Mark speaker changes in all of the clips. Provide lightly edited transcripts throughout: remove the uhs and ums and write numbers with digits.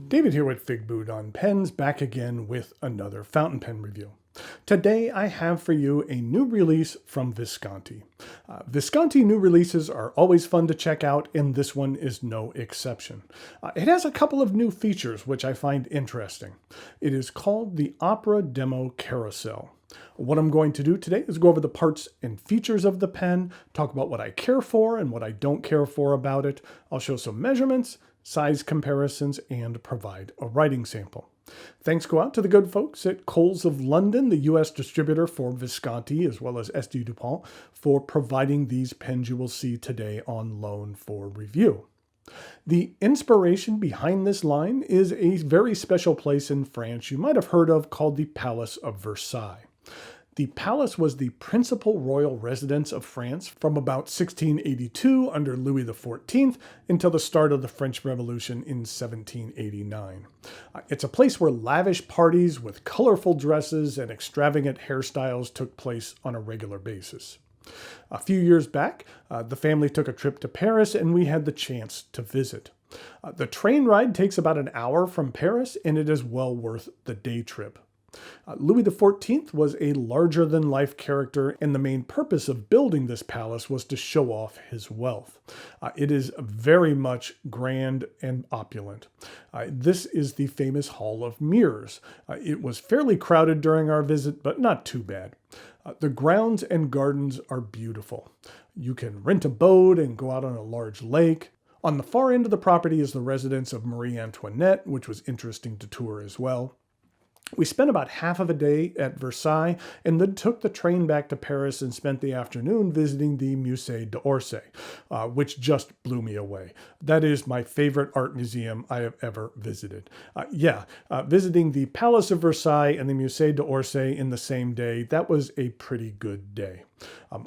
Speaker 1: David here with Figboot on Pens, back again with another fountain pen review. Today I have for you a new release from Visconti. Visconti new releases are always fun to check out, and this one is no exception. It has a couple of new features which I find interesting. It is called the Opera Demo Carousel. What I'm going to do today is go over the parts and features of the pen, talk about what I care for and what I don't care for about it. I'll show some measurements, size comparisons, and provide a writing sample. Thanks go out to the good folks at Coles of London, the US distributor for Visconti, as well as SD DuPont, for providing these pens you will see today on loan for review. The inspiration behind this line is a very special place in France you might have heard of called the Palace of Versailles. The palace was the principal royal residence of France from about 1682 under Louis XIV until the start of the French Revolution in 1789. It's a place where lavish parties with colorful dresses and extravagant hairstyles took place on a regular basis. A few years back, the family took a trip to Paris and we had the chance to visit. The train ride takes about an hour from Paris and it is well worth the day trip. Louis XIV was a larger-than-life character, and the main purpose of building this palace was to show off his wealth. It is very much grand and opulent. This is the famous Hall of Mirrors. It was fairly crowded during our visit, but not too bad. The grounds and gardens are beautiful. You can rent a boat and go out on a large lake. On the far end of the property is the residence of Marie Antoinette, which was interesting to tour as well. We spent about half of a day at Versailles and then took the train back to Paris and spent the afternoon visiting the Musée d'Orsay, which just blew me away. That is my favorite art museum I have ever visited. Visiting the Palace of Versailles and the Musée d'Orsay in the same day, that was a pretty good day.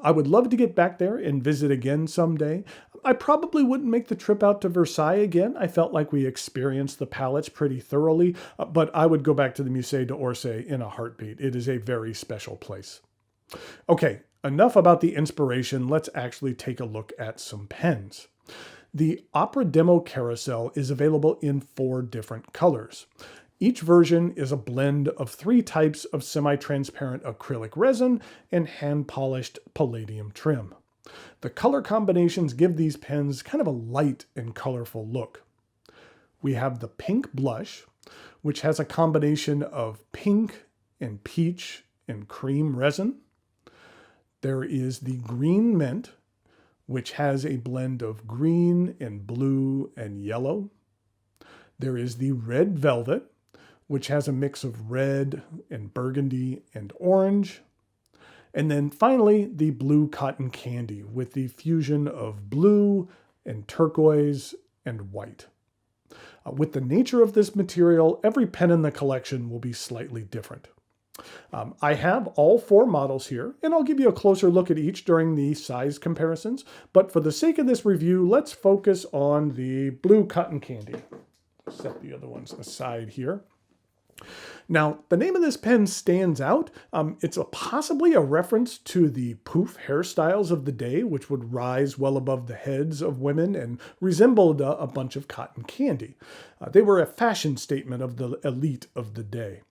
Speaker 1: I would love to get back there and visit again someday. I probably wouldn't make the trip out to Versailles again. I felt like we experienced the palace pretty thoroughly, but I would go back to the Musée d'Orsay in a heartbeat. It is a very special place. Okay, enough about the inspiration. Let's actually take a look at some pens. The Opera Demo Carousel is available in 4 different colors. Each version is a blend of 3 types of semi-transparent acrylic resin and hand-polished palladium trim. The color combinations give these pens kind of a light and colorful look. We have the pink blush, which has a combination of pink and peach and cream resin. There is the green mint, which has a blend of green and blue and yellow. There is the red velvet, which has a mix of red and burgundy and orange. And then finally, the blue cotton candy with the fusion of blue and turquoise and white. With the nature of this material, every pen in the collection will be slightly different. I have all 4 models here, and I'll give you a closer look at each during the size comparisons. But for the sake of this review, let's focus on the blue cotton candy. Set the other ones aside here. Now, the name of this pen stands out. It's possibly a reference to the poof hairstyles of the day, which would rise well above the heads of women and resembled a bunch of cotton candy. They were a fashion statement of the elite of the day.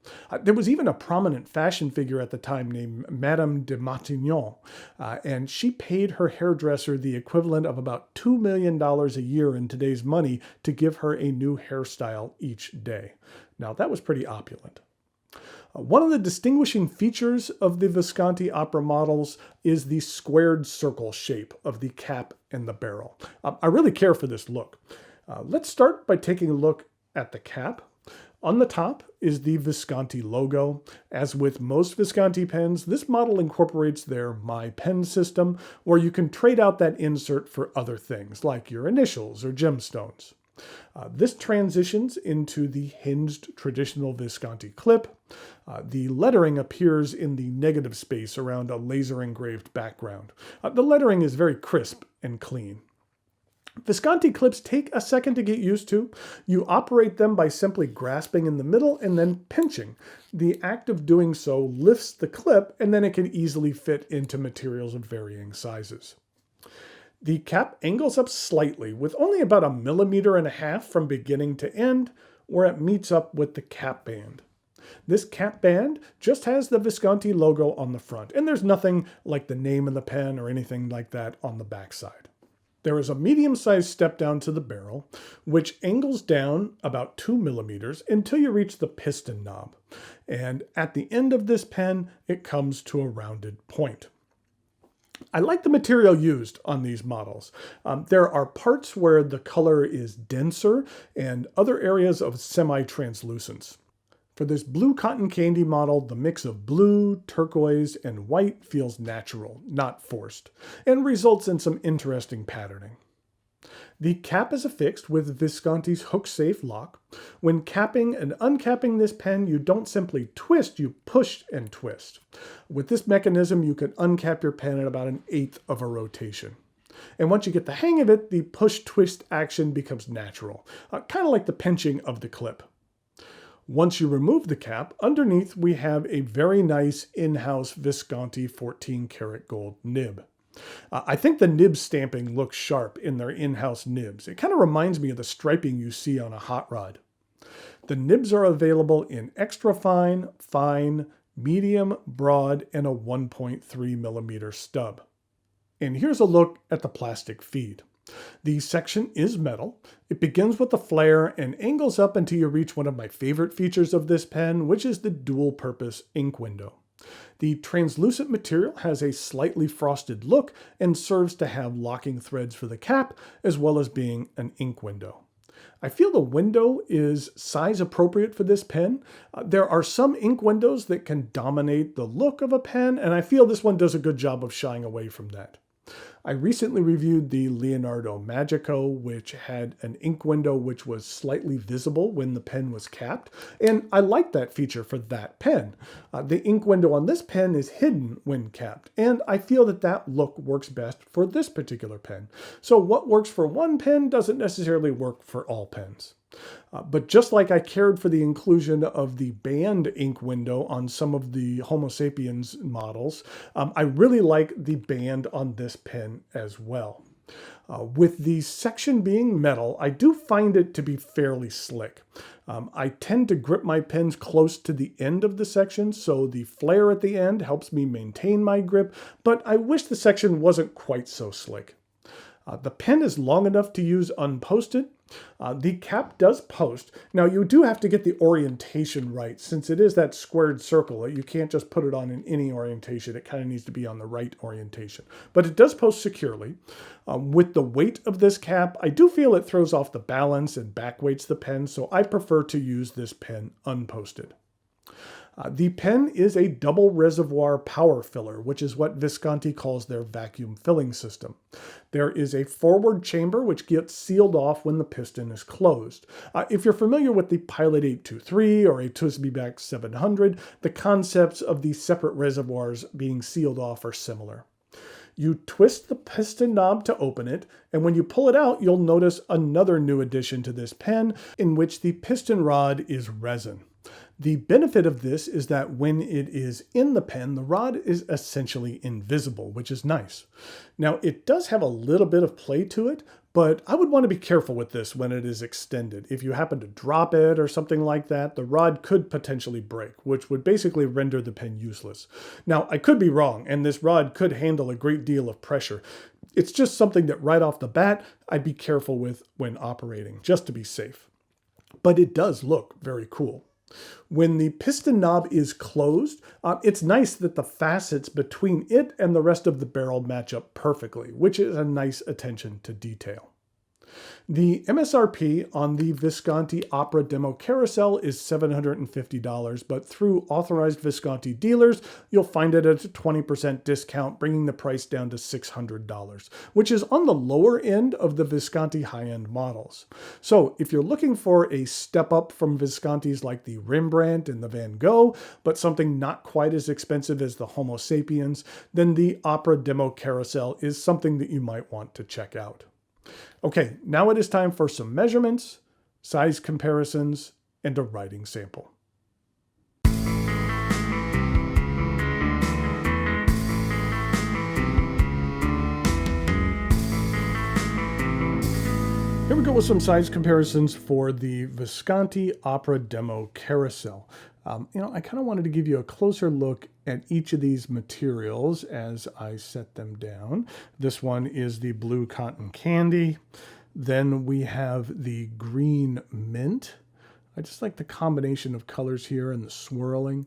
Speaker 1: There was even a prominent fashion figure at the time named Madame de Matignon, and she paid her hairdresser the equivalent of about $2 million a year in today's money to give her a new hairstyle each day. Now, that was pretty opulent. One of the distinguishing features of the Visconti opera models is the squared circle shape of the cap and the barrel. I really care for this look. Let's start by taking a look at the cap. On the top is the Visconti logo. As with most Visconti pens, this model incorporates their My Pen system, where you can trade out that insert for other things, like your initials or gemstones. This transitions into the hinged traditional Visconti clip. The lettering appears in the negative space around a laser engraved background. The lettering is very crisp and clean. Visconti clips take a second to get used to. You operate them by simply grasping in the middle and then pinching. The act of doing so lifts the clip, and then it can easily fit into materials of varying sizes. The cap angles up slightly with only about 1.5 millimeters from beginning to end, where it meets up with the cap band. This cap band just has the Visconti logo on the front, and there's nothing like the name of the pen or anything like that on the backside. There is a medium-sized step down to the barrel, which angles down about 2 millimeters until you reach the piston knob. And at the end of this pen, it comes to a rounded point. I like the material used on these models. There are parts where the color is denser and other areas of semi-translucence. For this blue cotton candy model, the mix of blue, turquoise, and white feels natural, not forced, and results in some interesting patterning. The cap is affixed with Visconti's hook-safe lock. When capping and uncapping this pen, you don't simply twist, you push and twist. With this mechanism, you can uncap your pen at about 1/8 of a rotation. And once you get the hang of it, the push-twist action becomes natural, kind of like the pinching of the clip. Once you remove the cap, underneath we have a very nice in-house Visconti 14 karat gold nib. I think the nib stamping looks sharp in their in-house nibs. It kind of reminds me of the striping you see on a hot rod. The nibs are available in extra fine, fine, medium, broad, and a 1.3 millimeter stub. And here's a look at the plastic feed. The section is metal. It begins with a flare and angles up until you reach one of my favorite features of this pen, which is the dual-purpose ink window. The translucent material has a slightly frosted look and serves to have locking threads for the cap, as well as being an ink window. I feel the window is size appropriate for this pen. There are some ink windows that can dominate the look of a pen, and I feel this one does a good job of shying away from that. I recently reviewed the Leonardo Magico, which had an ink window which was slightly visible when the pen was capped, and I like that feature for that pen. The ink window on this pen is hidden when capped, and I feel that that look works best for this particular pen. So what works for one pen doesn't necessarily work for all pens. But just like I cared for the inclusion of the band ink window on some of the Homo sapiens models, I really like the band on this pen as well. With the section being metal, I do find it to be fairly slick. I tend to grip my pens close to the end of the section, so the flare at the end helps me maintain my grip, but I wish the section wasn't quite so slick. The pen is long enough to use unposted. The cap does post. Now you do have to get the orientation right, since it is that squared circle. You can't just put it on in any orientation. It kind of needs to be on the right orientation. But it does post securely. With the weight of this cap, I do feel it throws off the balance and backweights the pen, so I prefer to use this pen unposted. The pen is a double reservoir power filler, which is what Visconti calls their vacuum filling system. There is a forward chamber which gets sealed off when the piston is closed. If you're familiar with the Pilot 823 or a TWSBI 700, the concepts of these separate reservoirs being sealed off are similar. You twist the piston knob to open it, and when you pull it out, you'll notice another new addition to this pen, in which the piston rod is resin. The benefit of this is that when it is in the pen, the rod is essentially invisible, which is nice. Now, it does have a little bit of play to it, but I would want to be careful with this when it is extended. If you happen to drop it or something like that, the rod could potentially break, which would basically render the pen useless. Now, I could be wrong, and this rod could handle a great deal of pressure. It's just something that right off the bat, I'd be careful with when operating, just to be safe. But it does look very cool. When the piston knob is closed, it's nice that the facets between it and the rest of the barrel match up perfectly, which is a nice attention to detail. The MSRP on the Visconti Opera Demo Carousel is $750, but through authorized Visconti dealers, you'll find it at a 20% discount, bringing the price down to $600, which is on the lower end of the Visconti high-end models. So if you're looking for a step up from Viscontis like the Rembrandt and the Van Gogh, but something not quite as expensive as the Homo sapiens, then the Opera Demo Carousel is something that you might want to check out. Okay, now it is time for some measurements, size comparisons, and a writing sample. Here we go with some size comparisons for the Visconti Opera Demo Carousel. I kind of wanted to give you a closer look at each of these materials as I set them down. This one is the blue cotton candy. Then we have the green mint. I just like the combination of colors here and the swirling.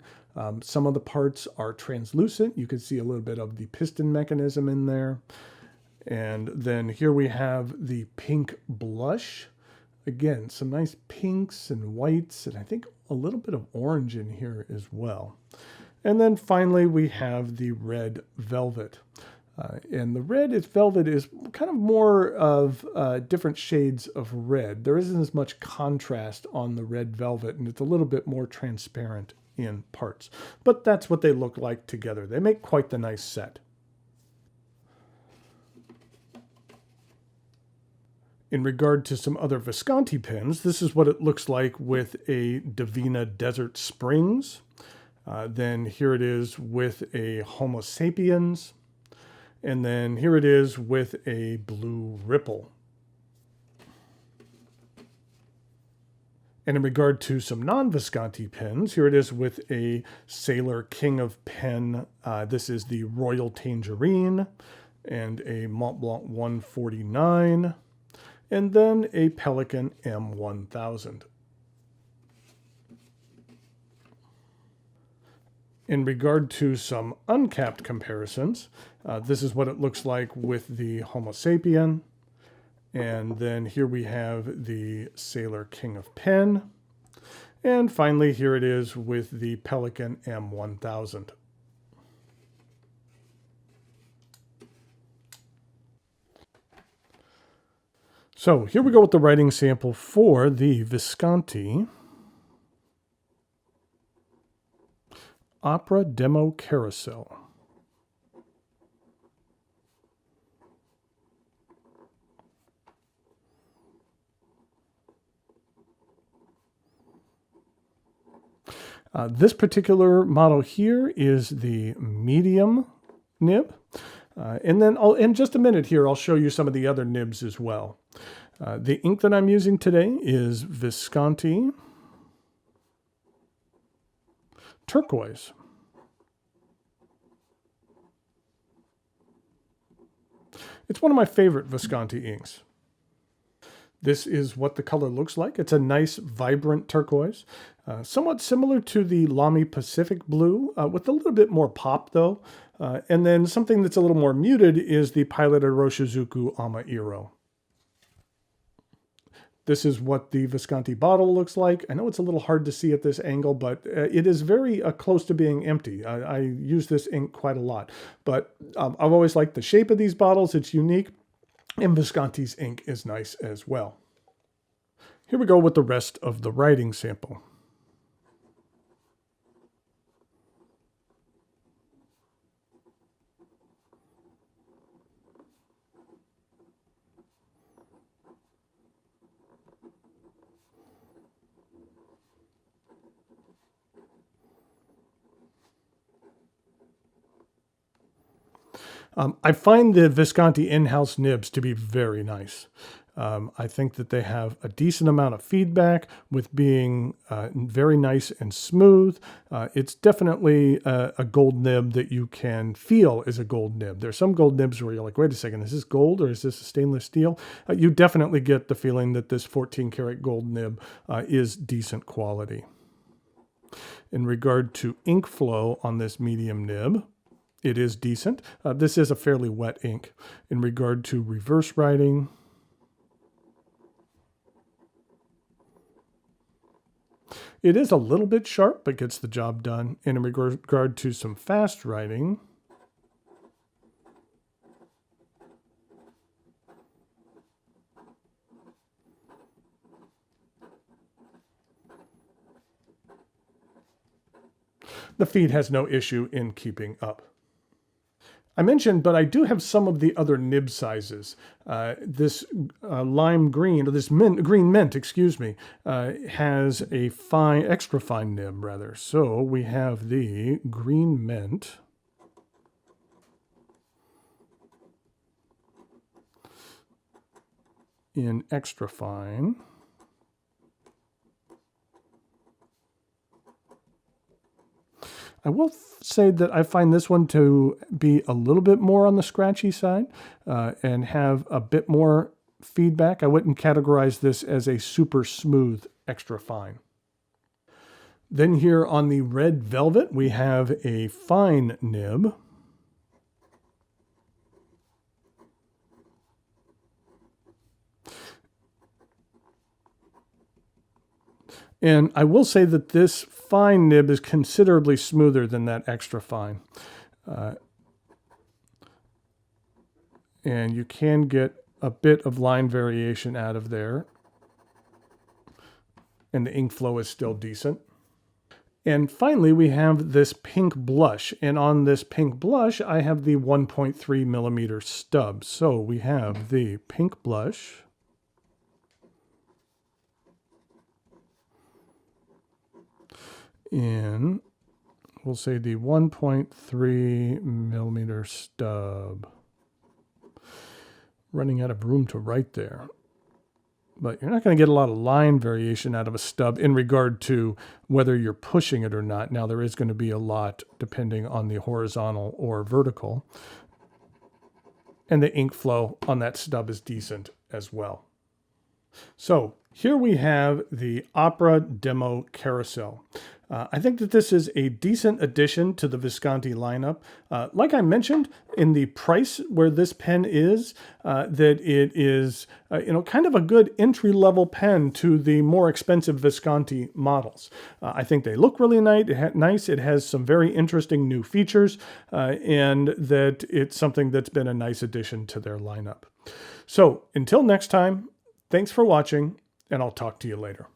Speaker 1: Some of the parts are translucent. You can see a little bit of the piston mechanism in there. And then here we have the pink blush. Again, some nice pinks and whites, and I think a little bit of orange in here as well. And then finally, we have the red velvet. And the red velvet is kind of more of different shades of red. There isn't as much contrast on the red velvet, and it's a little bit more transparent in parts. But that's what they look like together. They make quite the nice set. In regard to some other Visconti pens, this is what it looks like with a Divina Desert Springs. Then here it is with a Homo sapiens. And then here it is with a Blue Ripple. And in regard to some non-Visconti pens, here it is with a Sailor King of Pen. This is the Royal Tangerine and a Mont Blanc 149. And then a Pelican M1000. In regard to some uncapped comparisons, this is what it looks like with the Homo sapien. And then here we have the Sailor King of Pen. And finally, here it is with the Pelican M1000. So here we go with the writing sample for the Visconti Opera Demo Carousel. This particular model here is the medium nib. And then in just a minute here, I'll show you some of the other nibs as well. The ink that I'm using today is Visconti Turquoise. It's one of my favorite Visconti inks. This is what the color looks like. It's a nice, vibrant turquoise, somewhat similar to the Lamy Pacific Blue, with a little bit more pop though. And then something that's a little more muted is the Pilot Iroshizuku Ama Iro. This is what the Visconti bottle looks like. I know it's a little hard to see at this angle, but it is very close to being empty. I use this ink quite a lot, but I've always liked the shape of these bottles. It's unique, and Visconti's ink is nice as well. Here we go with the rest of the writing sample. I find the Visconti in-house nibs to be very nice. I think that they have a decent amount of feedback with being very nice and smooth. It's definitely a gold nib that you can feel is a gold nib. There's some gold nibs where you're like, wait a second, is this gold or is this a stainless steel? You definitely get the feeling that this 14 karat gold nib is decent quality. In regard to ink flow on this medium nib, it is decent. This is a fairly wet ink. In regard to reverse writing, it is a little bit sharp, but gets the job done. And in regard to some fast writing, the feed has no issue in keeping up. I mentioned, but I do have some of the other nib sizes. This lime green, or this green mint, excuse me, has a fine, extra fine nib rather. So we have the green mint. in extra fine. I will say that I find this one to be a little bit more on the scratchy side and have a bit more feedback. I wouldn't categorize this as a super smooth extra fine. Then here on the red velvet, we have a fine nib. And I will say that this fine nib is considerably smoother than that extra fine. And you can get a bit of line variation out of there. And the ink flow is still decent. And finally, we have this pink blush. And on this pink blush, I have the 1.3 millimeter stub. So we have the pink blush. In, we'll say the 1.3 millimeter stub. Running out of room to write there. But you're not going to get a lot of line variation out of a stub in regard to whether you're pushing it or not. Now, there is going to be a lot depending on the horizontal or vertical. And the ink flow on that stub is decent as well. So here we have the Opera Demo Carousel. I think that this is a decent addition to the Visconti lineup. Like I mentioned in the price where this pen is, that it is kind of a good entry-level pen to the more expensive Visconti models. I think they look really nice. It has some very interesting new features, and that it's something that's been a nice addition to their lineup. So until next time, thanks for watching, and I'll talk to you later.